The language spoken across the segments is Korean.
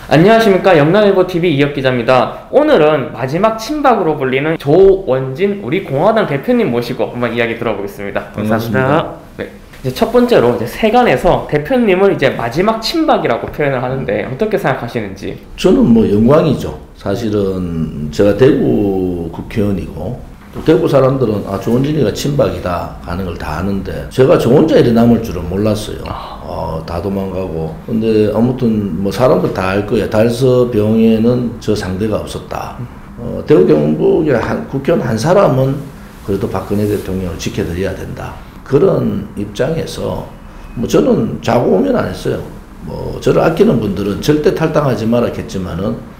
안녕하십니까. 영남일보TV 이혁 기자입니다. 오늘은 마지막 친박으로 불리는 조원진 우리 공화당 대표님 모시고 한번 이야기 들어보겠습니다. 감사합니다. 네. 이제 첫 번째로 이제 세간에서 대표님을 이제 마지막 친박이라고 표현을 하는데 어떻게 생각하시는지? 저는 뭐 영광이죠. 사실은 제가 대구 국회의원이고 또 대구 사람들은 조원진이가 친박이다 하는 걸 다 아는데 제가 저 혼자 이래 남을 줄은 몰랐어요. 다 도망가고. 근데 아무튼 뭐 사람들 다 알 거예요. 달서병에는 저 상대가 없었다. 대구 경북의 국회의원 한 사람은 그래도 박근혜 대통령을 지켜드려야 된다. 그런 입장에서 뭐 저는 자고 오면 안 했어요. 뭐 저를 아끼는 분들은 절대 탈당하지 말았겠지만은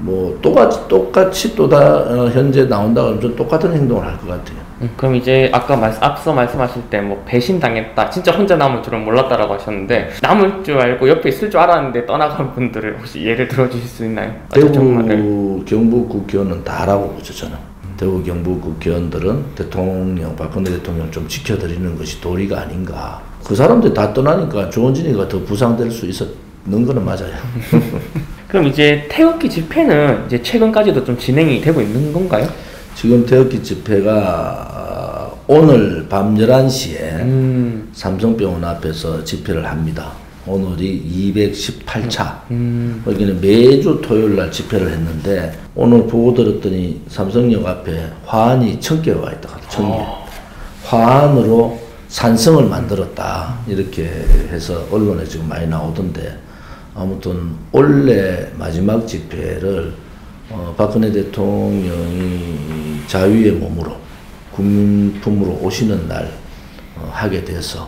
뭐 똑같이 현재 나온다 그러면 좀 똑같은 행동을 할 것 같아요. 그럼 이제 앞서 말씀하실 때 뭐 배신당했다, 진짜 혼자 남을 줄은 몰랐다라고 하셨는데 남을 줄 알고 옆에 있을 줄 알았는데 떠나간 분들을 혹시 예를 들어주실 수 있나요? 대구 경북 국회의원은 다 알아보고 있죠. 저는 대구 경북 국회의원들은 박근혜 대통령 좀 지켜드리는 것이 도리가 아닌가. 그 사람들 다 떠나니까 조원진이가 더 부상될 수 있는 거는 맞아요. 그럼 이제 태극기 집회는 이제 최근까지도 좀 진행이 되고 있는 건가요? 지금 태극기 집회가 오늘 밤 11시에 삼성병원 앞에서 집회를 합니다. 오늘이 218차. 여기는 매주 토요일 날 집회를 했는데 오늘 보고 들었더니 삼성역 앞에 화환이 1000개가 와 있다. 1000개. 화환으로 산성을 만들었다. 이렇게 해서 언론에 지금 많이 나오던데 아무튼 원래 마지막 집회를 박근혜 대통령이 자유의 몸으로 국민품으로 오시는 날 하게 돼서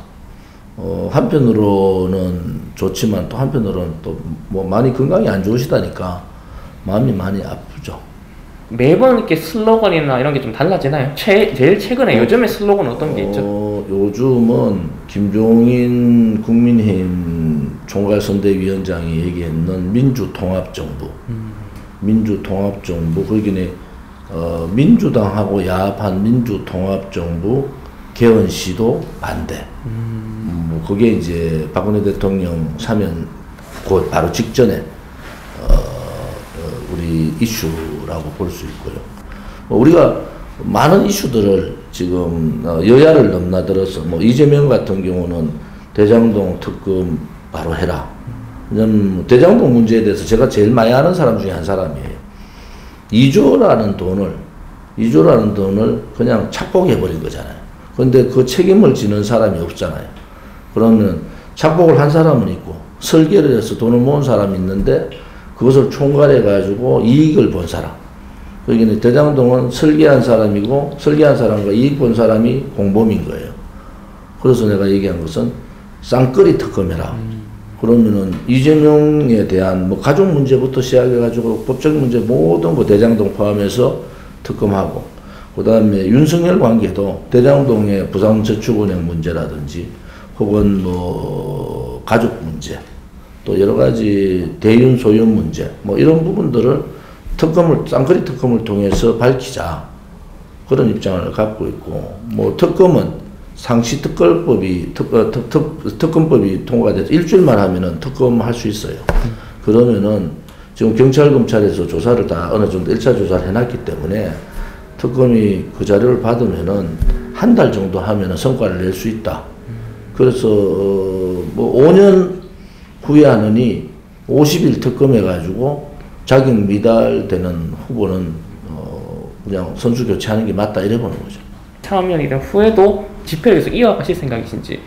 한편으로는 좋지만 또 한편으로는 또 뭐 많이 건강이 안 좋으시다니까 마음이 많이 아프죠. 매번 이렇게 슬로건이나 이런 게 좀 달라지나요? 제일 최근에 요즘에 슬로건 어떤 게 있죠? 요즘은 김종인 국민의힘 총괄선대위원장이 얘기했는 민주통합정부. 민주통합정부, 거기는 민주당하고 야합한 민주통합정부 개헌시도 반대. 뭐 그게 이제 박근혜 대통령 사면 곧 바로 직전에 우리 이슈라고 볼 수 있고요. 우리가 많은 이슈들을 지금 여야를 넘나들어서 뭐 이재명 같은 경우는 대장동 특검 바로 해라. 왜냐면 대장동 문제에 대해서 제가 제일 많이 아는 사람 중에 한 사람이에요. 2조라는 돈을 그냥 착복해버린 거잖아요. 그런데 그 책임을 지는 사람이 없잖아요. 그러면 착복을 한 사람은 있고 설계를 해서 돈을 모은 사람이 있는데 그것을 총괄해가지고 이익을 본 사람. 여기는 대장동은 설계한 사람이고 설계한 사람과 이익 본 사람이 공범인 거예요. 그래서 내가 얘기한 것은 쌍끌이 특검해라. 그러면은 이재명에 대한 뭐 가족 문제부터 시작해가지고 법적 문제 모든 거 대장동 포함해서 특검하고 그 다음에 윤석열 관계도 대장동의 부산저축은행 문제라든지 혹은 뭐 가족 문제 또 여러 가지 대윤 소유 문제 뭐 이런 부분들을 쌍끌이 특검을 통해서 밝히자 그런 입장을 갖고 있고 뭐 특검은 상시특검법이 특검법이 통과돼서 일주일만 하면은 특검할 수 있어요. 그러면은 지금 경찰 검찰에서 조사를 다 어느 정도 1차 조사를 해놨기 때문에 특검이 그 자료를 받으면은 한 달 정도 하면은 성과를 낼 수 있다. 그래서 뭐 5년 후에 하느니 50일 특검해가지고 자격 미달되는 후보는 그냥 선수 교체하는 게 맞다 이래 보는 거죠. 참여이 된 후에도 집회를 계속 이어가실 생각이신지?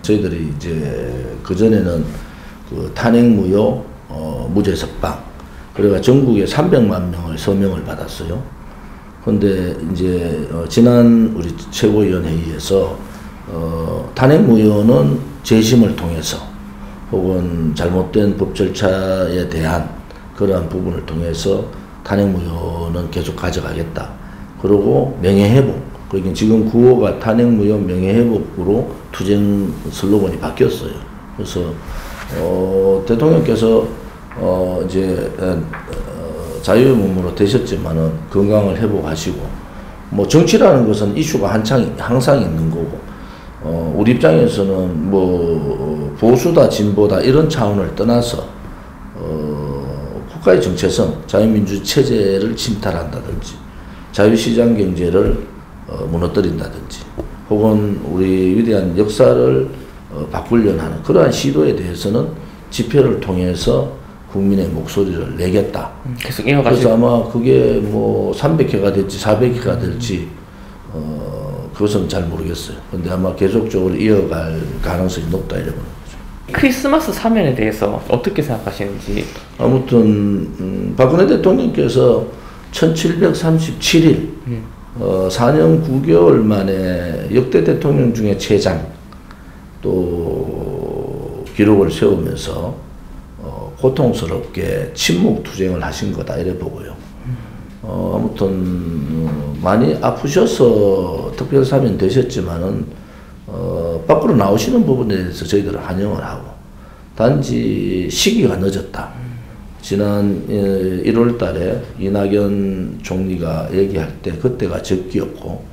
저희들이 이제 그전에는 그 탄핵무효 무죄 석방 그래가 전국에 300만 명의 서명을 받았어요. 근데 이제 지난 우리 최고위원 회의에서 탄핵무효는 재심을 통해서 혹은 잘못된 법 절차에 대한 그러한 부분을 통해서 탄핵무효는 계속 가져가겠다. 그리고 명예회복. 그러니까 지금 구호가 탄핵무효 명예회복으로 투쟁 슬로건이 바뀌었어요. 그래서 대통령께서 이제 자유의 몸으로 되셨지만은 건강을 회복하시고 뭐 정치라는 것은 이슈가 항상 있는 거고 우리 입장에서는 뭐 보수다 진보다 이런 차원을 떠나서 국가의 정체성, 자유민주 체제를 침탈한다든지 자유시장 경제를 무너뜨린다든지 혹은 우리 위대한 역사를 바꾸려는 하는 그러한 시도에 대해서는 집회를 통해서 국민의 목소리를 내겠다. 계속 이어가지고. 그래서 아마 그게 뭐 300회가 될지 400회가 될지 그것은 잘 모르겠어요. 근데 아마 계속적으로 이어갈 가능성이 높다 이래 보는 거죠. 크리스마스 사면에 대해서 어떻게 생각하시는지. 아무튼 박근혜 대통령께서 1737일 4년 9개월 만에 역대 대통령 중에 최장 또 기록을 세우면서 고통스럽게 침묵투쟁을 하신 거다 이래 보고요. 아무튼 많이 아프셔서 특별사면 되셨지만은 밖으로 나오시는 부분에 대해서 저희들은 환영을 하고 단지 시기가 늦었다. 지난 1월 달에 이낙연 총리가 얘기할 때 그때가 적기였고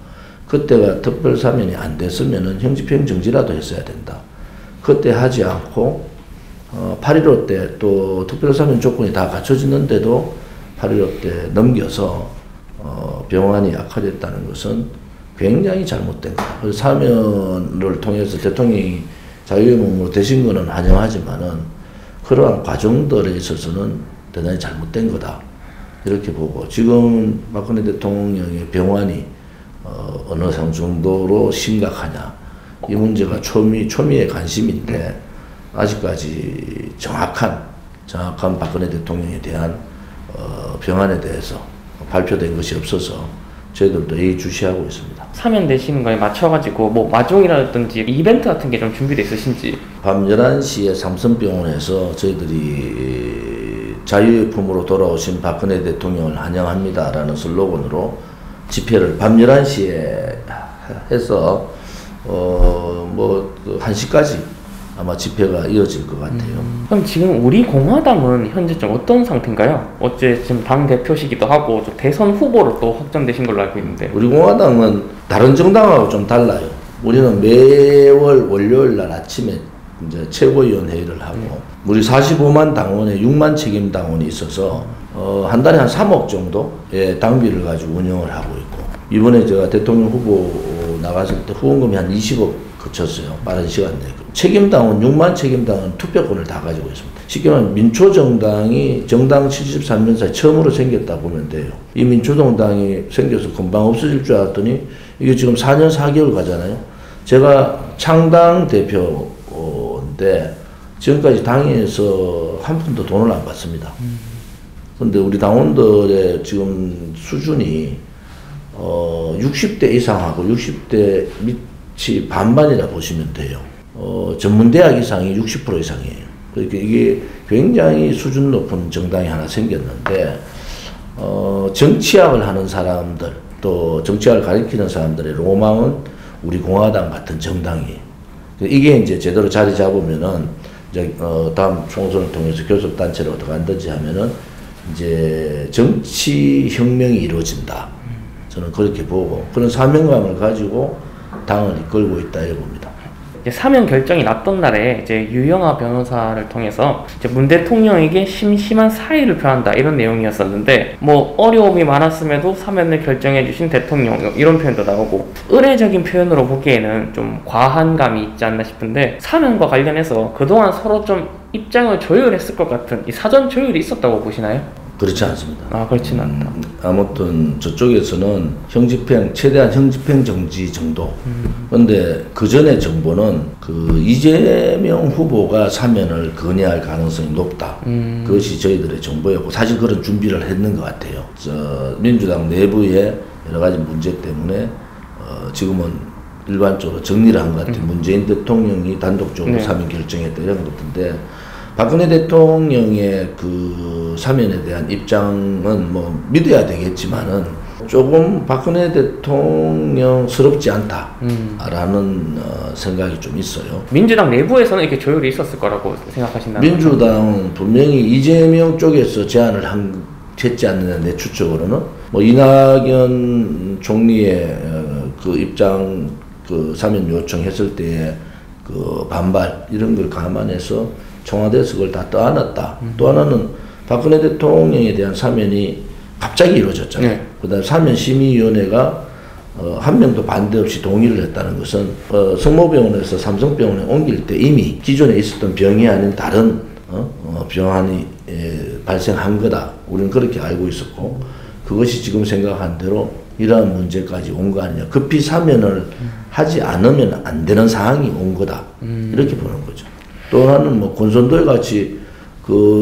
그때가 특별사면이 안 됐으면은 형집행 정지라도 했어야 된다. 그때 하지 않고 8.15 때 또 특별사면 조건이 다 갖춰지는데도 8.15 때 넘겨서 병환이 악화됐다는 것은 굉장히 잘못된 거다. 그래서 사면을 통해서 대통령이 자유의 몸으로 되신 것은 환영하지만은 그러한 과정들에 있어서는 대단히 잘못된 거다. 이렇게 보고 지금 박근혜 대통령의 병환이 어느 정도로 심각하냐. 이 문제가 초미의 관심인데 아직까지 정확한 박근혜 대통령에 대한 병안에 대해서 발표된 것이 없어서 저희들도 예의주시하고 있습니다. 사면 되시는 거에 맞춰가지고 뭐 마중이라든지 이벤트 같은 게 좀 준비되어 있으신지. 밤 11시에 삼성병원에서 저희들이 자유의 품으로 돌아오신 박근혜 대통령을 환영합니다라는 슬로건으로 집회를 밤 11시에 해서 뭐 1시까지 아마 집회가 이어질 것 같아요. 그럼 지금 우리 공화당은 현재 좀 어떤 상태인가요? 어째 지금 당 대표시기도 하고 좀 대선 후보로 또 확정되신 걸로 알고 있는데. 우리 공화당은 다른 정당하고 좀 달라요. 우리는 매월 월요일 날 아침에 이제 최고위원 회의를 하고 우리 45만 당원에 6만 책임 당원이 있어서 한 달에 한 3억 정도의 당비를 가지고 운영을 하고 있고 이번에 제가 대통령 후보 나갔을 때 후원금이 한 20억 그쳤어요. 빠른 시간 내에. 책임당원 6만 책임당원 투표권을 다 가지고 있습니다. 쉽게 말하면 민초정당이 정당 73년사에 처음으로 생겼다 보면 돼요. 이 민초정당이 생겨서 금방 없어질 줄 알았더니 이게 지금 4년 4개월 가잖아요. 제가 창당 대표인데 지금까지 당에서 한 푼도 돈을 안 받습니다. 그런데 우리 당원들의 지금 수준이 60대 이상하고 60대 밑이 반반이라 보시면 돼요. 전문대학 이상이 60% 이상이에요. 그러니까 이게 굉장히 수준 높은 정당이 하나 생겼는데, 정치학을 하는 사람들, 또 정치학을 가리키는 사람들의 로망은 우리 공화당 같은 정당이에요. 이게 이제 제대로 자리 잡으면은, 이제, 다음 총선을 통해서 교섭단체를 어떻게 한다지 하면은, 이제 정치혁명이 이루어진다. 저는 그렇게 보고, 그런 사명감을 가지고 당을 이끌고 있다, 이렇게 봅니다. 사면 결정이 났던 날에 이제 유영하 변호사를 통해서 이제 문 대통령에게 심심한 사의를 표한다 이런 내용이었었는데 뭐 어려움이 많았음에도 사면을 결정해 주신 대통령 이런 표현도 나오고 의례적인 표현으로 보기에는 좀 과한 감이 있지 않나 싶은데 사면과 관련해서 그동안 서로 좀 입장을 조율했을 것 같은 이 사전 조율이 있었다고 보시나요? 그렇지 않습니다. 아, 그렇지는 않다. 아무튼 저쪽에서는 최대한 형집행 정지 정도. 그런데 그 전에 정보는 그 이재명 후보가 사면을 건의할 가능성이 높다. 그것이 저희들의 정보였고 사실 그런 준비를 했는 것 같아요. 민주당 내부의 여러 가지 문제 때문에 지금은 일반적으로 정리를 한 것 같아요. 문재인 대통령이 단독적으로 사면 결정했다 이런 것인데 박근혜 대통령의 그 사면에 대한 입장은 뭐 믿어야 되겠지만은 조금 박근혜 대통령스럽지 않다라는 생각이 좀 있어요. 민주당 내부에서는 이렇게 조율이 있었을 거라고 생각하신다면? 민주당은 분명히 이재명 쪽에서 제안을 했지 않느냐 내 추측으로는 뭐 이낙연 총리의 그 입장 그 사면 요청했을 때의 그 반발 이런 걸 감안해서 청와대에서 그걸 다 떠안았다. 또 하나는 박근혜 대통령에 대한 사면이 갑자기 이루어졌잖아요. 네. 그다음 사면심의위원회가 한 명도 반대 없이 동의를 했다는 것은 성모병원에서 삼성병원에 옮길 때 이미 기존에 있었던 병이 아닌 다른 병환이 발생한 거다. 우리는 그렇게 알고 있었고 그것이 지금 생각한 대로 이러한 문제까지 온 거 아니냐. 급히 사면을 하지 않으면 안 되는 상황이 온 거다. 이렇게 보는 거죠. 또 하나는 뭐 권선도에 같이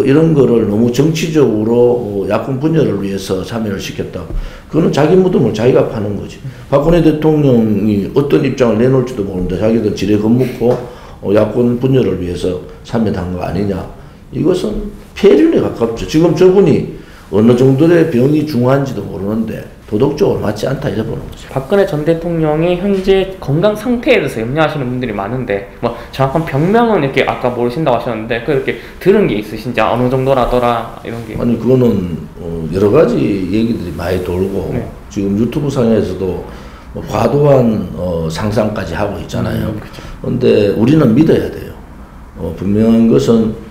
이런 거를 너무 정치적으로 야권 분열을 위해서 사면을 시켰다. 그거는 자기 무덤을 자기가 파는 거지. 박근혜 대통령이 어떤 입장을 내놓을지도 모르는데 자기들 지레 겁먹고 야권 분열을 위해서 사면한 거 아니냐. 이것은 폐륜에 가깝죠. 지금 저분이 어느 정도의 병이 중한지도 모르는데 도덕적으로 맞지 않다 이래 보는 거죠. 박근혜 전 대통령이 현재 건강 상태에 대해서 염려하시는 분들이 많은데 뭐 정확한 병명은 이렇게 아까 모르신다고 하셨는데 그렇게 들은 게 있으신지 어느 정도라더라 이런 게. 아니 그거는 여러 가지 얘기들이 많이 돌고 네. 지금 유튜브 상에서도 뭐 과도한 상상까지 하고 있잖아요. 그런데 우리는 믿어야 돼요. 분명한 것은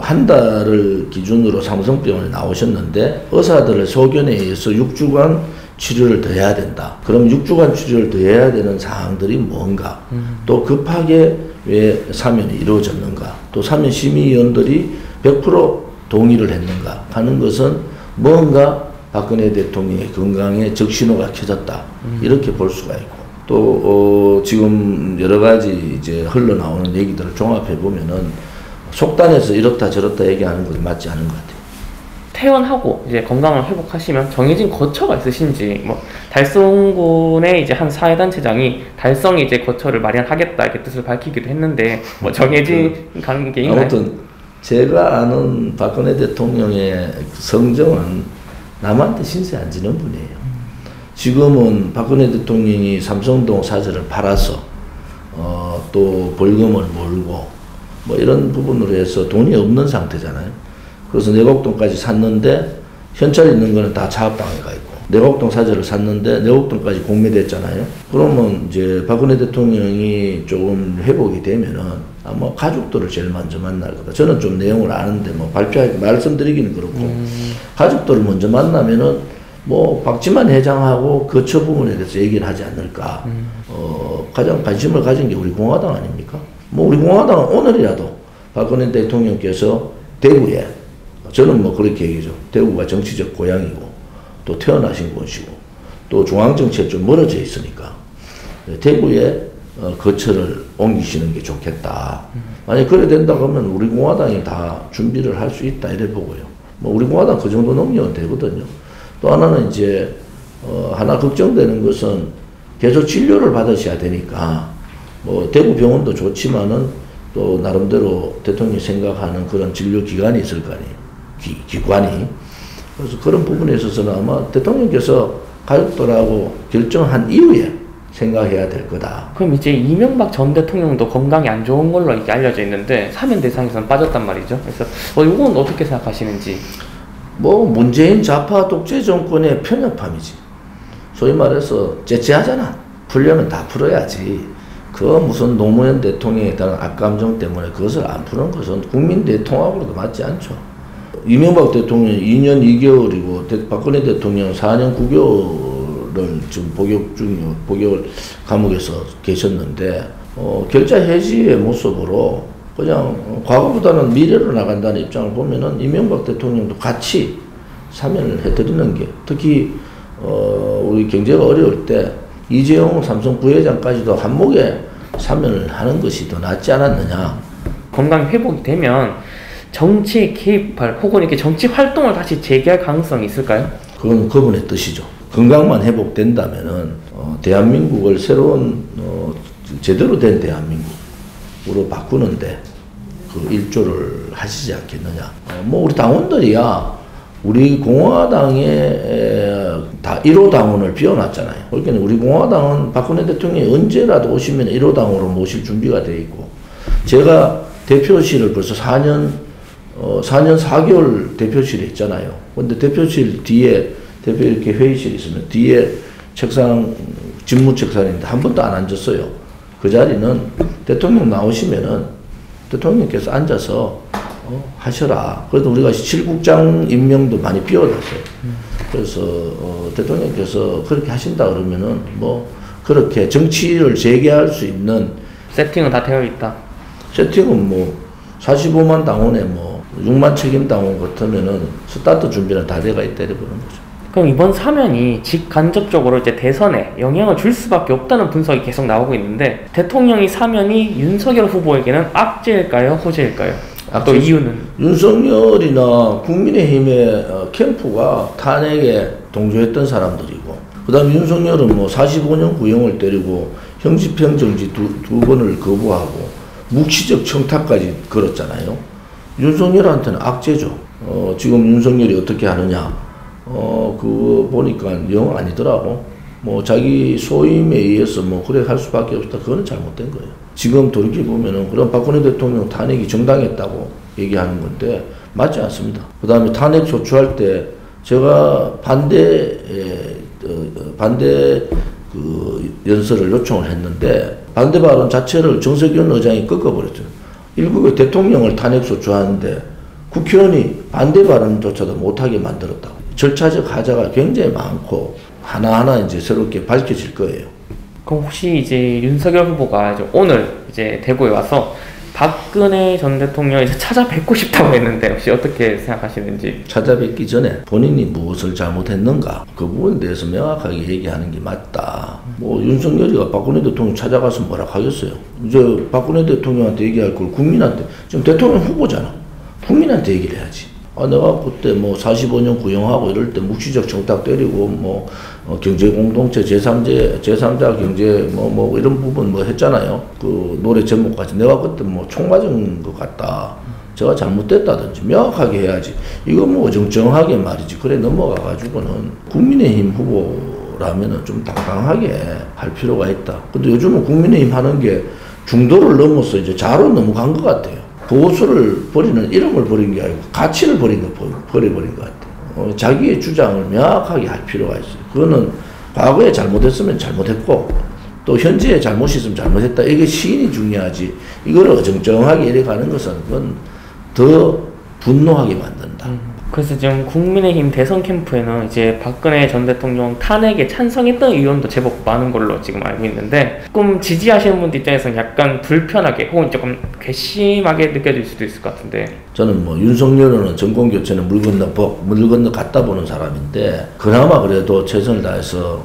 한 달을 기준으로 삼성병원에 나오셨는데 의사들의 소견에 의해서 6주간 치료를 더 해야 된다. 그럼 6주간 치료를 더 해야 되는 사항들이 뭔가? 또 급하게 왜 사면이 이루어졌는가? 또 사면 심의위원들이 100% 동의를 했는가? 하는 것은 뭔가 박근혜 대통령의 건강에 적신호가 켜졌다. 이렇게 볼 수가 있고 또 지금 여러 가지 이제 흘러나오는 얘기들을 종합해 보면은 속단해서 이렇다 저렇다 얘기하는 것은 맞지 않은 것 같아요. 퇴원하고 이제 건강을 회복하시면 정해진 거처가 있으신지 뭐 달성군의 이제 한 사회단체장이 달성이 이제 거처를 마련하겠다 이렇게 뜻을 밝히기도 했는데 뭐 정해진 가는 게 있나요? 아무튼 제가 아는 박근혜 대통령의 성정은 남한테 신세 안 지는 분이에요. 지금은 박근혜 대통령이 삼성동 사저를 팔아서 또 벌금을 몰고 뭐 이런 부분으로 해서 돈이 없는 상태잖아요. 그래서 내곡동까지 샀는데 현찰 있는 거는 다 차업당에 가 있고 내곡동 사저를 샀는데 내곡동까지 공매됐잖아요. 그러면 이제 박근혜 대통령이 조금 회복이 되면은 아마 가족들을 제일 먼저 만날 거다. 저는 좀 내용을 아는데 뭐 말씀드리기는 그렇고 가족들을 먼저 만나면은 뭐 박지만 회장하고 거처 부분에 대해서 얘기를 하지 않을까. 가장 관심을 가진 게 우리 공화당 아닙니까? 뭐 우리 공화당은 오늘이라도 박근혜 대통령께서 대구에 저는 뭐 그렇게 얘기죠. 대구가 정치적 고향이고 또 태어나신 곳이고 또 중앙정치에 좀 멀어져 있으니까 대구에 거처를 옮기시는 게 좋겠다. 만약 그래 된다 그러면 우리 공화당이 다 준비를 할 수 있다 이래 보고요. 뭐 우리 공화당 그 정도 능력은 되거든요. 또 하나는 이제 하나 걱정되는 것은 계속 진료를 받으셔야 되니까 뭐 대구 병원도 좋지만은 또 나름대로 대통령이 생각하는 그런 진료 기관이 있을 거 아니에요. 기관이. 그래서 그런 부분에 있어서는 아마 대통령께서 가족들하고 결정한 이후에 생각해야 될 거다. 그럼 이제 이명박 전 대통령도 건강이 안 좋은 걸로 이렇게 알려져 있는데 사면 대상에서는 빠졌단 말이죠. 그래서 이건 어떻게 생각하시는지? 뭐 문재인 좌파 독재 정권의 편협함이지. 소위 말해서 째째하잖아. 풀려면 다 풀어야지. 그 무슨 노무현 대통령에 대한 악감정 때문에 그것을 안 푸는 것은 국민 대통합으로도 맞지 않죠. 이명박 대통령 2년 2개월이고 박근혜 대통령 4년 9개월을 지금 복역 감옥에서 계셨는데 결자 해지의 모습으로 그냥 과거보다는 미래로 나간다는 입장을 보면은 이명박 대통령도 같이 사면을 해드리는 게 특히 우리 경제가 어려울 때 이재용 삼성 부회장까지도 한목에 사면을 하는 것이 더 낫지 않았느냐. 건강 회복이 되면 정치 개입할 혹은 이렇게 정치 활동을 다시 재개할 가능성이 있을까요? 그건 그분의 뜻이죠. 건강만 회복된다면은 대한민국을 새로운 제대로 된 대한민국으로 바꾸는데 그 일조를 하시지 않겠느냐. 뭐 우리 당원들이야 우리 공화당에 다 1호 당원을 비워놨잖아요. 그러니까 우리 공화당은 박근혜 대통령이 언제라도 오시면 1호 당으로 모실 준비가 돼 있고 제가 대표실을 벌써 4년 4개월 대표실에 있잖아요. 근데 대표실 뒤에 대표 이렇게 회의실 있으면 뒤에 책상 직무 책상인데 한 번도 안 앉았어요. 그 자리는 대통령 나오시면은 대통령께서 앉아서 하셔라. 그래도 우리가 실국장 임명도 많이 비워놨어요. 그래서 대통령께서 그렇게 하신다 그러면은 뭐 그렇게 정치를 재개할 수 있는 세팅은 다 되어 있다. 세팅은 뭐 45만 당원에 뭐 6만 책임 당원 같으면은 스타트 준비는 다 돼가 있다 이렇게 보는 거죠. 그럼 이번 사면이 직간접적으로 이제 대선에 영향을 줄 수밖에 없다는 분석이 계속 나오고 있는데 대통령이 사면이 윤석열 후보에게는 악재일까요, 호재일까요? 또 이유는? 윤석열이나 국민의힘의 캠프가 탄핵에 동조했던 사람들이고, 그 다음에 윤석열은 뭐 45년 구형을 때리고 형집행정지 두 번을 거부하고 묵시적 청탁까지 걸었잖아요. 윤석열한테는 악재죠. 지금 윤석열이 어떻게 하느냐, 그거 보니까 영 아니더라고. 뭐 자기 소임에 의해서 뭐 그래 할 수밖에 없다. 그거는 잘못된 거예요. 지금 돌이켜보면은 그럼 박근혜 대통령 탄핵이 정당했다고 얘기하는 건데 맞지 않습니다. 그 다음에 탄핵 소추할 때 제가 반대 그 연설을 요청을 했는데 반대 발언 자체를 정세균 의장이 꺾어버렸죠. 일국의 대통령을 탄핵 소추하는데 국회의원이 반대 발언조차도 못하게 만들었다고. 절차적 하자가 굉장히 많고 하나하나 이제 새롭게 밝혀질 거예요. 그럼 혹시 이제 윤석열 후보가 이제 오늘 이제 대구에 와서 박근혜 전 대통령을 이제 찾아뵙고 싶다고 했는데 혹시 어떻게 생각하시는지? 찾아뵙기 전에 본인이 무엇을 잘못했는가 그 부분에 대해서 명확하게 얘기하는 게 맞다. 뭐 윤석열이가 박근혜 대통령 찾아가서 뭐라 하겠어요. 이제 박근혜 대통령한테 얘기할 걸 국민한테, 지금 대통령 후보잖아. 국민한테 얘기를 해야지. 내가 그때 뭐 45년 구형하고 이럴 때 묵시적 청탁 때리고 뭐 경제공동체 제3자 경제 뭐 이런 부분 뭐 했잖아요. 그 노래 제목까지 내가 그때 뭐 총 맞은 것 같다. 제가 잘못됐다든지 명확하게 해야지. 이거 뭐 어정쩡하게 말이지. 그래 넘어가가지고는 국민의힘 후보라면은 좀 당당하게 할 필요가 있다. 근데 요즘은 국민의힘 하는 게 중도를 넘어서 이제 좌로 넘어간 것 같아요. 보수를 버리는 이름을 버린 게 아니고 가치를 버려버린 것 같아요. 자기의 주장을 명확하게 할 필요가 있어요. 그거는 과거에 잘못했으면 잘못했고 또 현재에 잘못이 있으면 잘못했다. 이게 시인이 중요하지. 이거를 어정쩡하게 이래 가는 것은 그건 더 분노하게 만든다. 그래서 지금 국민의힘 대선 캠프에는 이제 박근혜 전 대통령 탄핵에 찬성했던 의원도 제법 많은 걸로 지금 알고 있는데 조금 지지하시는 분들 입장에서는 약간 불편하게 혹은 조금 괘씸하게 느껴질 수도 있을 것 같은데 저는 뭐 윤석열은 정권교체는 물 건너 갔다 보는 사람인데 그나마 그래도 최선을 다해서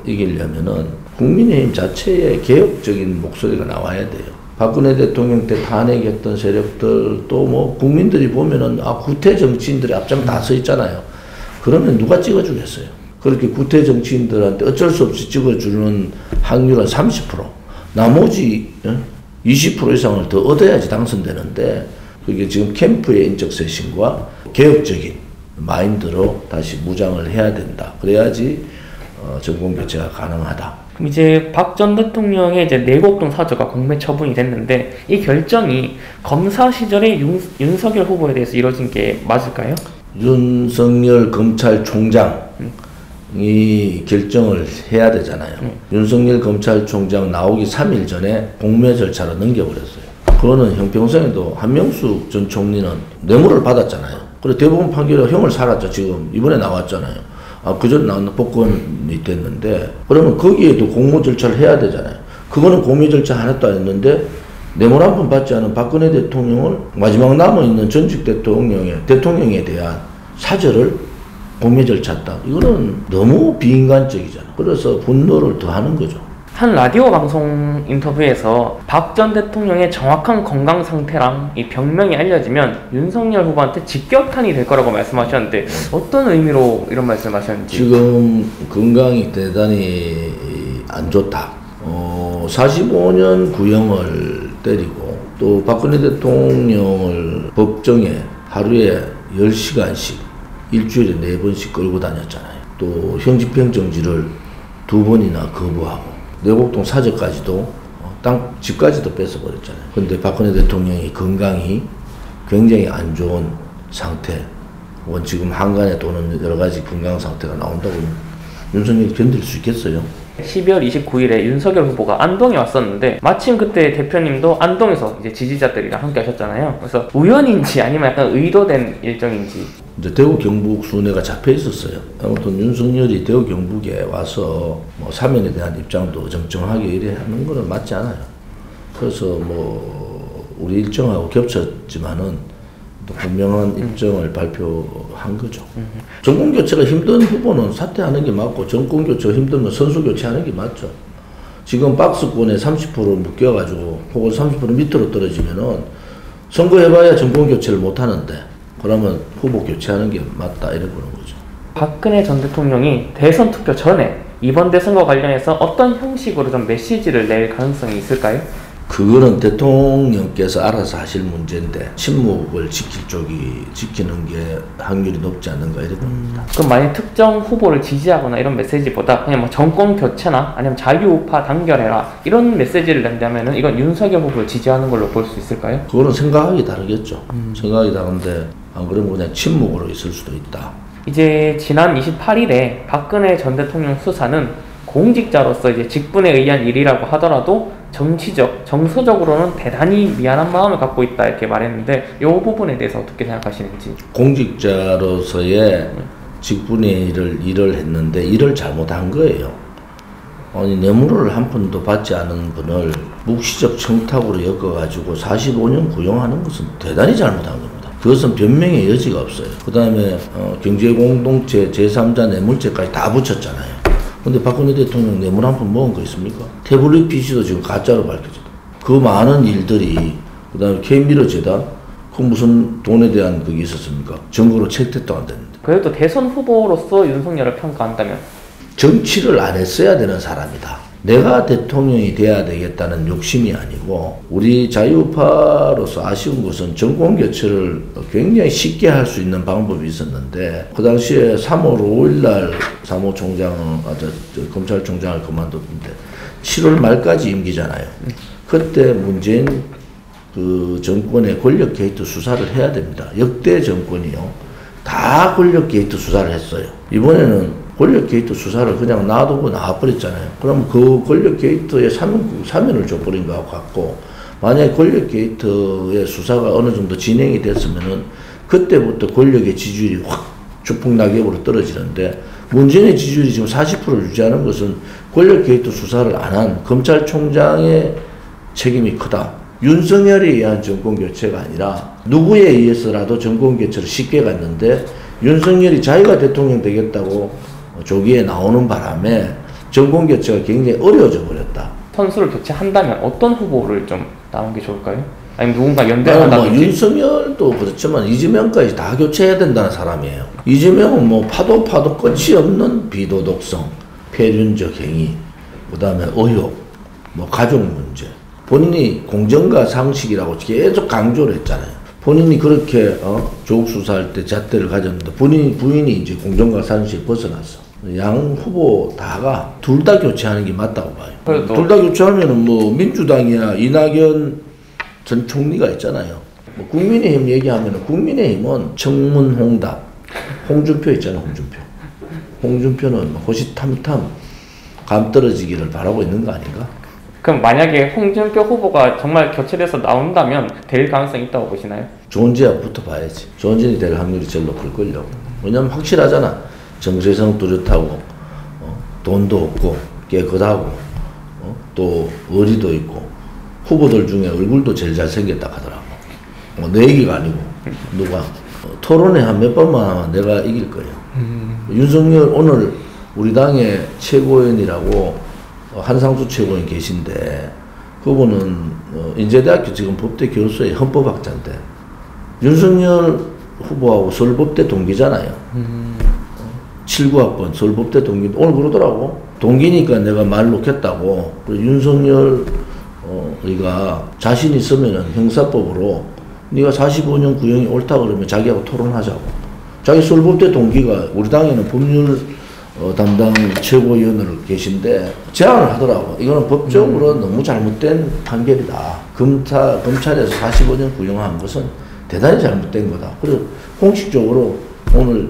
이기려면은 국민의힘 자체의 개혁적인 목소리가 나와야 돼요. 박근혜 대통령 때 탄핵했던 세력들 또 뭐 국민들이 보면은 구태 정치인들이 앞장 다 서 있잖아요. 그러면 누가 찍어주겠어요? 그렇게 구태 정치인들한테 어쩔 수 없이 찍어주는 확률은 30%. 나머지 20% 이상을 더 얻어야지 당선되는데 그게 지금 캠프의 인적 쇄신과 개혁적인 마인드로 다시 무장을 해야 된다. 그래야지 정권 교체가 가능하다. 그럼 이제 박 전 대통령의 이제 내곡동 사저가 공매 처분이 됐는데 이 결정이 검사 시절에 윤석열 후보에 대해서 이뤄진 게 맞을까요? 윤석열 검찰총장이 결정을 해야 되잖아요. 윤석열 검찰총장 나오기 3일 전에 공매 절차로 넘겨버렸어요. 그거는 형평성에도 한명숙 전 총리는 뇌물을 받았잖아요. 그리고 대법원 판결에 형을 살았죠. 지금 이번에 나왔잖아요. 그전 나온 복권이 됐는데 그러면 거기에도 공모 절차를 해야 되잖아요. 그거는 공모 절차 하나도 안 했는데 뇌물 한 푼 받지 않은 박근혜 대통령을 마지막 남아있는 전직 대통령에 대한 사절을 공모 절차다. 이거는 너무 비인간적이잖아. 그래서 분노를 더하는 거죠. 한 라디오 방송 인터뷰에서 박 전 대통령의 정확한 건강 상태랑 이 병명이 알려지면 윤석열 후보한테 직격탄이 될 거라고 말씀하셨는데 어떤 의미로 이런 말씀하셨는지. 지금 건강이 대단히 안 좋다. 45년 구형을 때리고 또 박근혜 대통령을 법정에 하루에 10시간씩 일주일에 4번씩 끌고 다녔잖아요. 또 형집행정지를 2번이나 거부하고 내곡동 사저까지도 집까지도 뺏어버렸잖아요. 근데 박근혜 대통령이 건강이 굉장히 안 좋은 상태, 지금 한간에 도는 여러 가지 건강 상태가 나온다고 윤석열이 견딜 수 있겠어요? 12월 29일에 윤석열 후보가 안동에 왔었는데 마침 그때 대표님도 안동에서 이제 지지자들이랑 함께 하셨잖아요. 그래서 우연인지 아니면 약간 의도된 일정인지. 이제 대구 경북 순회가 잡혀 있었어요. 아무튼 윤석열이 대구 경북에 와서 뭐 사면에 대한 입장도 정정하게 이래 하는 거는 맞지 않아요. 그래서 뭐 우리 일정하고 겹쳤지만은 또 분명한 입장을 발표한 거죠. 정권 교체가 힘든 후보는 사퇴하는 게 맞고 정권 교체가 힘들면 선수 교체하는 게 맞죠. 지금 박스권에 30% 묶여가지고 혹은 30% 밑으로 떨어지면은 선거해봐야 정권 교체를 못 하는데 그러면 후보 교체하는 게 맞다 이래 보는 거죠. 박근혜 전 대통령이 대선 투표 전에 이번 대선과 관련해서 어떤 형식으로 좀 메시지를 낼 가능성이 있을까요? 그거는 대통령께서 알아서 하실 문제인데 침묵을 지킬 쪽이 지키는 게 확률이 높지 않는가 이래 봅니다. 그럼 만약 특정 후보를 지지하거나 이런 메시지보다 그냥 뭐 정권 교체나 아니면 자유우파 단결해라 이런 메시지를 낸다면은 이건 윤석열 후보를 지지하는 걸로 볼 수 있을까요? 그거는 생각하기 다르겠죠. 생각이 다른데 안 그러면 그냥 침묵으로 있을 수도 있다. 이제 지난 28일에 박근혜 전 대통령 수사는 공직자로서 이제 직분에 의한 일이라고 하더라도 정치적, 정서적으로는 대단히 미안한 마음을 갖고 있다 이렇게 말했는데 이 부분에 대해서 어떻게 생각하시는지. 공직자로서의 직분의 일을 했는데 일을 잘못한 거예요. 아니 뇌물을 한 푼도 받지 않은 분을 묵시적 청탁으로 엮어가지고 45년 구형하는 것은 대단히 잘못한 겁니다. 그것은 변명의 여지가 없어요. 그 다음에 경제공동체, 제3자 뇌물죄까지 다 붙였잖아요. 근데 박근혜 대통령 뇌물 한 푼 먹은 거 있습니까? 태블릿 PC도 지금 가짜로 밝혀졌다. 그 많은 일들이, 그 다음에 K미러 재단, 그 무슨 돈에 대한 그게 있었습니까? 증거로 채택도 안 됐는데. 그래도 대선 후보로서 윤석열을 평가한다면? 정치를 안 했어야 되는 사람이다. 내가 대통령이 돼야 되겠다는 욕심이 아니고 우리 자유파로서 아쉬운 것은 정권 교체를 굉장히 쉽게 할 수 있는 방법이 있었는데 그 당시에 3월 5일날 검찰총장을 그만뒀는데 7월 말까지 임기잖아요. 그때 문재인 그 정권의 권력 게이트 수사를 해야 됩니다. 역대 정권이요. 다 권력 게이트 수사를 했어요. 이번에는 권력 게이트 수사를 그냥 놔두고 나와버렸잖아요. 그럼 그 권력 게이트에 사면을 줘버린 것 같고, 만약에 권력 게이트의 수사가 어느 정도 진행이 됐으면은, 그때부터 권력의 지지율이 확 주풍낙엽으로 떨어지는데, 문재인의 지지율이 지금 40%를 유지하는 것은 권력 게이트 수사를 안 한 검찰총장의 책임이 크다. 윤석열에 의한 정권 교체가 아니라, 누구에 의해서라도 정권 교체를 쉽게 갔는데, 윤석열이 자기가 대통령 되겠다고 조기에 나오는 바람에 정권 교체가 굉장히 어려워져 버렸다. 선수를 교체한다면 어떤 후보를 좀 나온 게 좋을까요? 아니면 누군가 연대를 한다든지? 윤석열도 그렇지만 이재명까지 다 교체해야 된다는 사람이에요. 이재명은 뭐 파도 끝이 없는 비도덕성, 폐륜적 행위, 그 다음에 의혹, 뭐 가족 문제. 본인이 공정과 상식이라고 계속 강조를 했잖아요. 본인이 그렇게 조국 수사할 때 잣대를 가졌는데 부인이 이제 공정과 상식을 벗어났어. 양 후보 다가 둘 다 교체하는 게 맞다고 봐요. 둘 다 교체하면은 뭐 민주당이야 이낙연 전 총리가 있잖아요. 뭐 국민의힘 얘기하면은 국민의힘은 청문홍답, 홍준표 있잖아요. 홍준표는 호시탐탐 감 떨어지기를 바라고 있는 거 아닌가? 그럼 만약에 홍준표 후보가 정말 교체돼서 나온다면 될 가능성이 있다고 보시나요? 조은지와 붙어봐야지. 조은진이 될 확률이 제일 높을걸요. 왜냐면 확실하잖아. 정세성 뚜렷하고 돈도 없고 깨끗하고 또 의리도 있고 후보들 중에 얼굴도 제일 잘생겼다 하더라고. 내 얘기가 아니고 누가 토론회 한 몇 번만 하면 내가 이길 거예요. 윤석열 오늘 우리 당의 최고위원이라고 한상수 최고위원 계신데 그분은 인제대학교 지금 법대 교수의 헌법학자인데 윤석열 후보하고 서울법대 동기잖아요. 79학번 서울법대 동기 오늘 그러더라고. 동기니까 내가 말 놓겠다고. 윤석열 우리가 자신 있으면은 형사법으로 네가 45년 구형이 옳다 그러면 자기하고 토론하자고. 자기 서울법대 동기가 우리 당에는 법률 담당 최고위원으로 계신데 제안을 하더라고. 이거는 법적으로 너무 잘못된 판결이다. 검찰에서 45년 구형한 것은 대단히 잘못된 거다. 그래서 공식적으로 오늘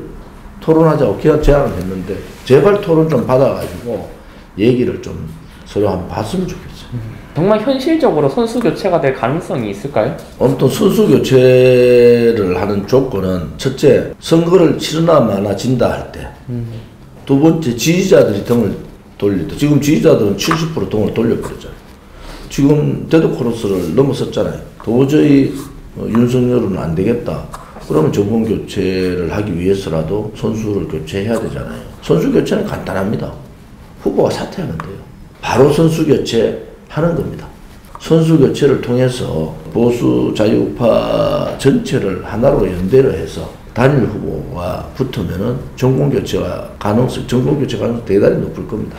토론하자고 제안을 했는데 제발 토론 좀 받아가지고 얘기를 좀 서로 한번 봤으면 좋겠어요. 정말 현실적으로 선수 교체가 될 가능성이 있을까요? 아무튼 선수 교체를 하는 조건은 첫째, 선거를 치르나 마나 진다 할 때. 두 번째, 지지자들이 등을 돌릴 때. 지금 지지자들은 70% 등을 돌려버렸잖아요. 지금 데드 크로스를 넘어섰잖아요. 도저히 윤석열은 안 되겠다. 그러면 정권 교체를 하기 위해서라도 선수를 교체해야 되잖아요. 선수 교체는 간단합니다. 후보가 사퇴하면 돼요. 바로 선수 교체하는 겁니다. 선수 교체를 통해서 보수 자유파 전체를 하나로 연대를 해서 단일 후보가 붙으면은 정권 교체 가능성 대단히 높을 겁니다.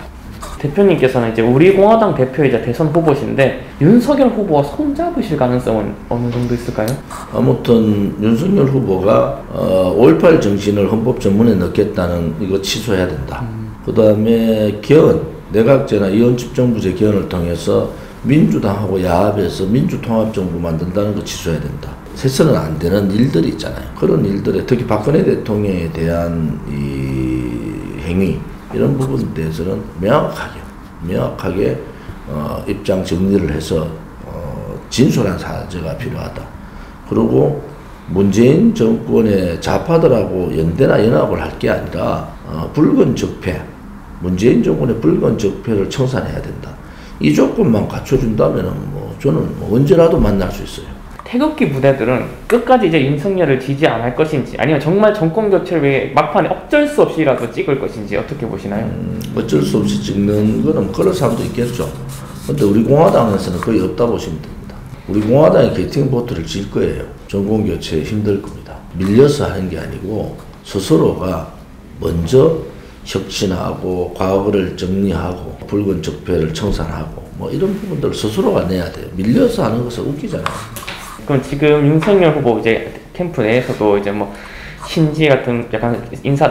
대표님께서는 이제 우리공화당 대표이자 대선 후보신데 윤석열 후보와 손잡으실 가능성은 어느 정도 있을까요? 아무튼 윤석열 후보가 5.18 정신을 헌법 전문에 넣겠다는 이거 취소해야 된다. 그 다음에 개헌, 내각제나 이원집정부제 개헌을 통해서 민주당하고 야합해서 민주통합정부 만든다는 거 취소해야 된다. 해서는 안 되는 일들이 있잖아요. 그런 일들에 특히 박근혜 대통령에 대한 이 행위 이런 부분에 대해서는 명확하게 입장 정리를 해서 진솔한 사죄가 필요하다. 그리고 문재인 정권의 좌파들하고 연대나 연합을 할 게 아니라 붉은 적폐, 문재인 정권의 붉은 적폐를 청산해야 된다. 이 조건만 갖춰준다면은 저는 언제라도 만날 수 있어요. 태극기 부대들은 끝까지 이제 윤석열을 지지 안 할 것인지 아니면 정말 정권 교체를 위해 막판에 어쩔 수 없이라도 찍을 것인지 어떻게 보시나요? 어쩔 수 없이 찍는 거는 그런 사람도 있겠죠. 근데 우리 공화당에서는 거의 없다 보시면 됩니다. 우리 공화당이 게이팅 보트를 질 거예요. 정권 교체에 힘들 겁니다. 밀려서 하는 게 아니고 스스로가 먼저 혁신하고 과거를 정리하고 붉은 적폐를 청산하고 이런 부분들을 스스로가 내야 돼요. 밀려서 하는 것은 웃기잖아요. 그럼 지금 윤석열 후보 이제 캠프 내에서도 이제 신지 같은 약간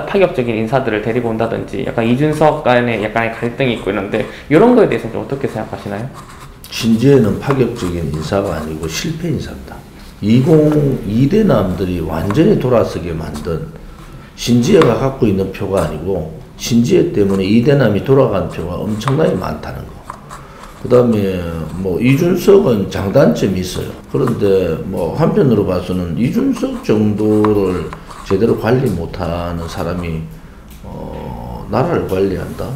파격적인 인사들을 데리고 온다든지 약간 이준석 간에 약간의 갈등이 있고 이런데 이런 거에 대해서 좀 어떻게 생각하시나요? 신지에는 파격적인 인사가 아니고 실패 인사입니다. 2022대남들이 완전히 돌아서게 만든 신지혜가 갖고 있는 표가 아니고 신지혜 때문에 이대남이 돌아간 표가 엄청나게 많다는 거. 그 다음에 이준석은 장단점이 있어요. 그런데 한편으로 봐서는 이준석 정도를 제대로 관리 못하는 사람이 나라를 관리한다?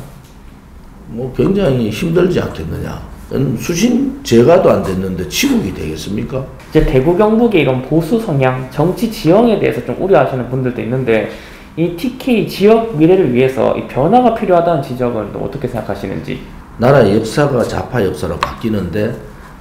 굉장히 힘들지 않겠느냐. 수신 제가도 안 됐는데 치국이 되겠습니까? 이제 대구 경북의 이런 보수 성향, 정치 지형에 대해서 좀 우려하시는 분들도 있는데 이 TK 지역 미래를 위해서 이 변화가 필요하다는 지적은 또 어떻게 생각하시는지? 나라의 역사가 좌파 역사로 바뀌는데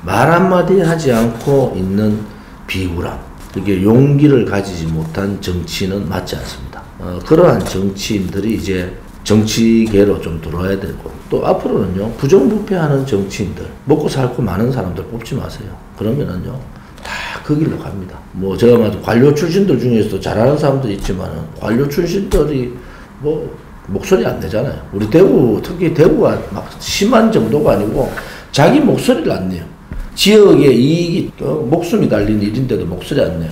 말 한마디 하지 않고 있는 비굴함, 그게 용기를 가지지 못한 정치는 맞지 않습니다. 그러한 정치인들이 이제 정치계로 좀 들어와야 되고 또 앞으로는요 부정부패하는 정치인들 먹고 살고 많은 사람들 뽑지 마세요. 그러면은요 다 그 길로 갑니다. 제가 말한 관료 출신들 중에서도 잘하는 사람도 있지만은 관료 출신들이 목소리 안 내잖아요. 우리 대구, 특히 대구가 막 심한 정도가 아니고 자기 목소리를 안 내요. 지역의 이익이 목숨이 달린 일인데도 목소리 안 내요.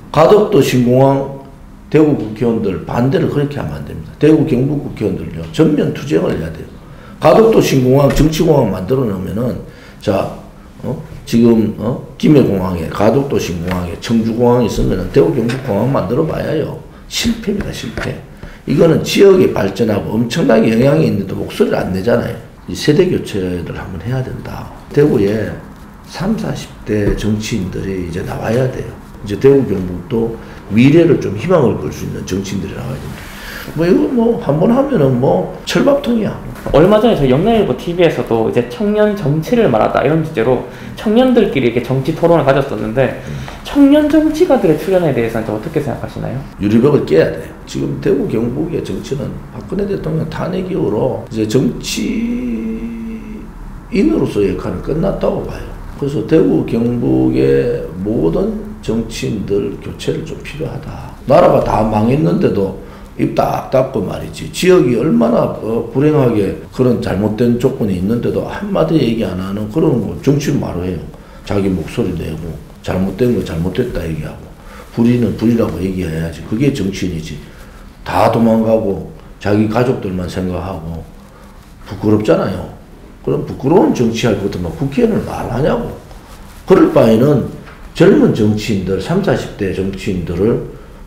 가덕도 신공항 대구 국회의원들 반대를 그렇게 하면 안 됩니다. 대구 경북 국회의원들요 전면 투쟁을 해야 돼요. 가덕도 신공항 정치공항 만들어 놓으면은 지금 김해공항에 가덕도 신공항에 청주공항이 있으면은 대구 경북공항 만들어 봐야요. 실패입니다. 실패. 이거는 지역에 발전하고 엄청나게 영향이 있는데 목소리를 안 내잖아요. 이 세대 교체를 한번 해야 된다. 대구에 30, 40대 정치인들이 이제 나와야 돼요. 이제 대구 경북도 미래를 좀 희망을 걸 수 있는 정치인들이 나와야 됩니다. 이거 한번 하면은 철밥통이야. 얼마 전에 저희 영남일보 TV에서도 이제 청년 정치를 말하다 이런 주제로 청년들끼리 이렇게 정치 토론을 가졌었는데 청년 정치가들의 출연에 대해서는 어떻게 생각하시나요? 유리벽을 깨야 돼요. 지금 대구 경북의 정치는 박근혜 대통령 탄핵 이후로 이제 정치인으로서의 역할은 끝났다고 봐요. 그래서 대구 경북의 모든 정치인들 교체를 좀 필요하다. 나라가 다 망했는데도 입 딱 닫고 말이지. 지역이 얼마나 불행하게 그런 잘못된 조건이 있는데도 한마디 얘기 안 하는 그런 거 정치는 바로 해요. 자기 목소리 내고 잘못된 거 잘못됐다 얘기하고 불의는 불의라고 얘기해야지. 그게 정치인이지. 다 도망가고 자기 가족들만 생각하고 부끄럽잖아요. 그럼 부끄러운 정치할 것도 막 국회의원을 말하냐고. 그럴 바에는 젊은 정치인들, 30, 40대 정치인들을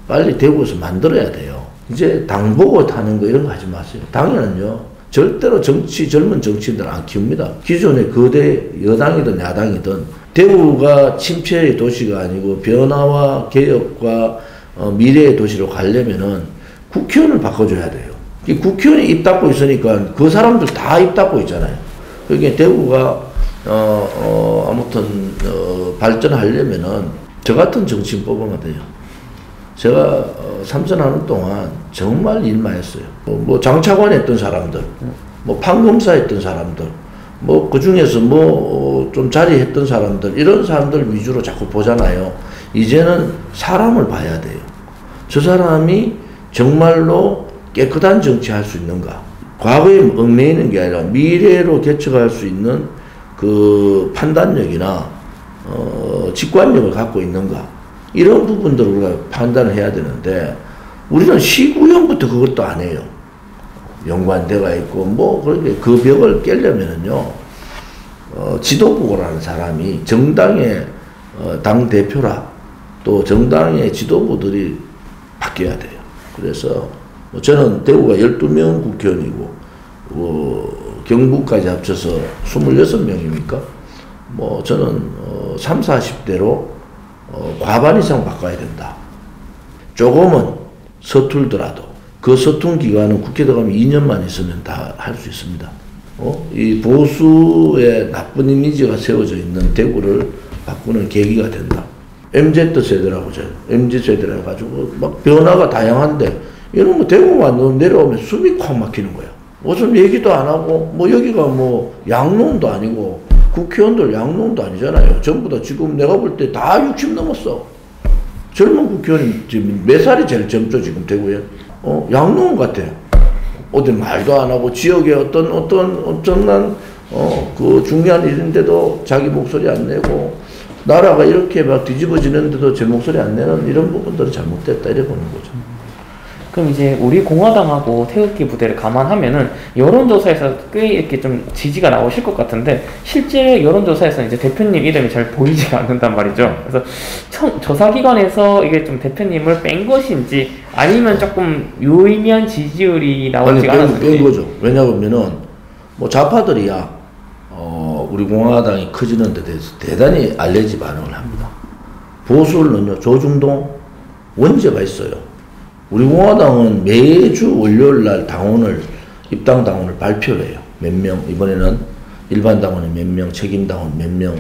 빨리 대구에서 만들어야 돼요. 이제 당 보고 타는 거 이런 거 하지 마세요. 당연은요, 절대로 젊은 정치인들 안 키웁니다. 기존의 거대 여당이든 야당이든 대구가 침체의 도시가 아니고 변화와 개혁과 미래의 도시로 가려면은 국회의원을 바꿔줘야 돼요. 국회의원이 입 닫고 있으니까 그 사람들 다 입 닫고 있잖아요. 그러니까 대구가 아무튼 발전하려면은 저 같은 정치인 뽑으면 돼요. 제가 삼선하는 동안 정말 일 많이 했어요. 뭐 장차관 했던 사람들, 뭐 판검사 했던 사람들, 뭐 그 중에서 뭐 좀 자리했던 사람들, 이런 사람들 위주로 자꾸 보잖아요. 이제는 사람을 봐야 돼요. 저 사람이 정말로 깨끗한 정치할 수 있는가? 과거에 얽매이는 게 아니라 미래로 개척할 수 있는 그 판단력이나 직관력을 갖고 있는가? 이런 부분들을 우리가 판단을 해야 되는데 우리는 시구형부터 그것도 안 해요. 연관대가 있고 뭐 그렇게 그 벽을 깨려면은요, 지도부라는 사람이 정당의 당 대표라 또 정당의 지도부들이 바뀌어야 돼요. 그래서 저는 대구가 12명 국회의원이고 경북까지 합쳐서 26명입니까? 뭐 저는 30, 40대로 과반 이상 바꿔야 된다. 조금은 서툴더라도 그 서툰 기간은 국회 들어가면 2년만 있으면 다 할 수 있습니다. 이 보수의 나쁜 이미지가 세워져 있는 대구를 바꾸는 계기가 된다. MZ세대라고 저 MZ세대라 가지고 막 변화가 다양한데 이런 거 대구만 내려오면 숨이 콱 막히는 거야. 무슨 얘기도 안 하고 뭐 여기가 뭐 양농도 아니고 국회의원들 양농도 아니잖아요. 전부 다 지금 내가 볼 때 다 60 넘었어. 젊은 국회의원이 지금 몇 살이 제일 젊죠 지금 대구에? 양농 같아. 어디 말도 안 하고 지역에 어떤 엄청난 그 중요한 일인데도 자기 목소리 안 내고 나라가 이렇게 막 뒤집어지는데도 제 목소리 안 내는 이런 부분들은 잘못됐다 이래 보는 거죠. 그럼 이제 우리 공화당하고 태극기 부대를 감안하면은 여론조사에서 꽤 이렇게 좀 지지가 나오실 것 같은데 실제 여론조사에서는 이제 대표님 이름이 잘 보이지가 않는단 말이죠. 그래서 조사기관에서 이게 좀 대표님을 뺀 것인지 아니면 조금 유의미한 지지율이 나오지 않았는지. 뺀 거죠. 왜냐하면은 뭐 좌파들이야 우리 공화당이 커지는 데 대해서 대단히 알레르기 반응을 합니다. 보수는요 조중동 원죄가 있어요. 우리 공화당은 매주 월요일날 입당 당원을 발표해요. 몇 명, 이번에는 일반 당원이 몇 명, 책임 당원 몇 명.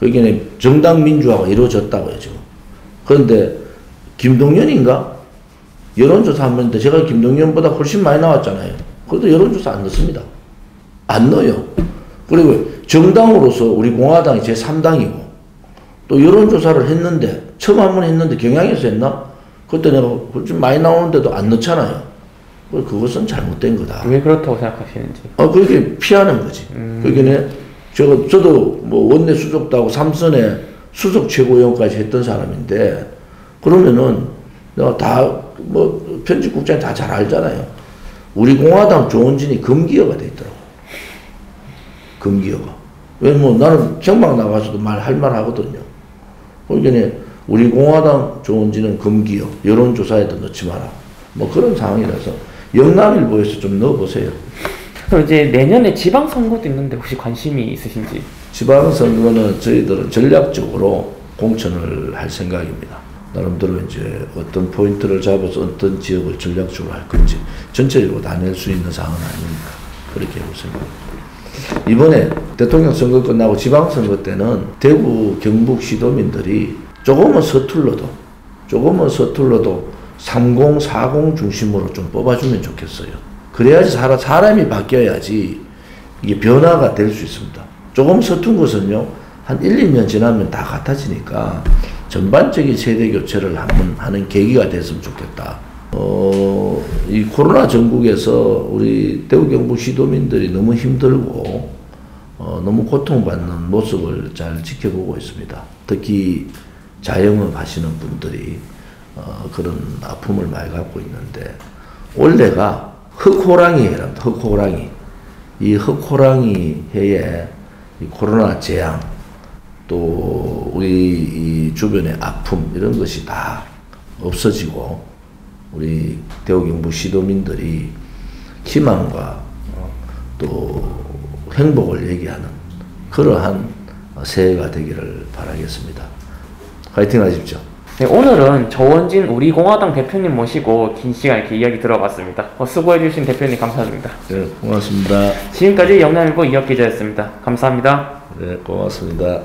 그러니까 정당 민주화가 이루어졌다고요, 지금. 그런데 김동연인가? 여론조사 한 번 했는데 제가 김동연보다 훨씬 많이 나왔잖아요. 그래도 여론조사 안 넣습니다. 안 넣어요. 그리고 정당으로서 우리 공화당이 제3당이고 또 여론조사를 했는데 처음 한 번 했는데 경향에서 했나? 그때 내가 좀 많이 나오는데도 안 넣잖아요. 그것은 잘못된 거다. 왜 그렇다고 생각하시는지. 그렇게 피하는 거지. 그러니까 저도 뭐 원내 수석도 하고 삼선에 수석 최고위원까지 했던 사람인데 그러면은 내가 다 뭐 편집국장이 다 잘 알잖아요. 우리 공화당 조원진이 금기어가 돼 있더라고. 금기어가. 왜 뭐 나는 경막 나가서도 할 말 하거든요. 그러니까 우리 공화당 조원진은 금기어, 여론조사에도 넣지 마라. 뭐 그런 상황이라서 영남일보에서 좀 넣어보세요. 그럼 이제 내년에 지방선거도 있는데 혹시 관심이 있으신지? 지방선거는 저희들은 전략적으로 공천을 할 생각입니다. 나름대로 이제 어떤 포인트를 잡아서 어떤 지역을 전략적으로 할 건지 전체적으로 다 낼 수 있는 상황은 아니니까 그렇게 볼 생각입니다. 이번에 대통령 선거 끝나고 지방선거 때는 대구, 경북 시도민들이 조금은 서툴러도 30, 40 중심으로 좀 뽑아주면 좋겠어요. 그래야지 사람이 바뀌어야지 이게 변화가 될 수 있습니다. 조금 서툰 것은요, 한 1, 2년 지나면 다 같아지니까 전반적인 세대 교체를 한번 하는 계기가 됐으면 좋겠다. 이 코로나 전국에서 우리 대구 경북 시도민들이 너무 힘들고 너무 고통받는 모습을 잘 지켜보고 있습니다. 특히 자영업 하시는 분들이 그런 아픔을 많이 갖고 있는데 올해가 흑호랑이랍니다. 흑호랑이. 이 흑호랑이 해에 이 코로나 재앙 또 우리 이 주변의 아픔 이런 것이 다 없어지고 우리 대구경북 시도민들이 희망과 또 행복을 얘기하는 그러한 새해가 되기를 바라겠습니다. 화이팅 하십시오. 네, 오늘은 조원진 우리 공화당 대표님 모시고 긴 시간 이렇게 이야기 들어봤습니다. 수고해주신 대표님 감사드립니다. 네, 고맙습니다. 지금까지 영남일보 이혁 기자였습니다. 감사합니다. 네, 고맙습니다.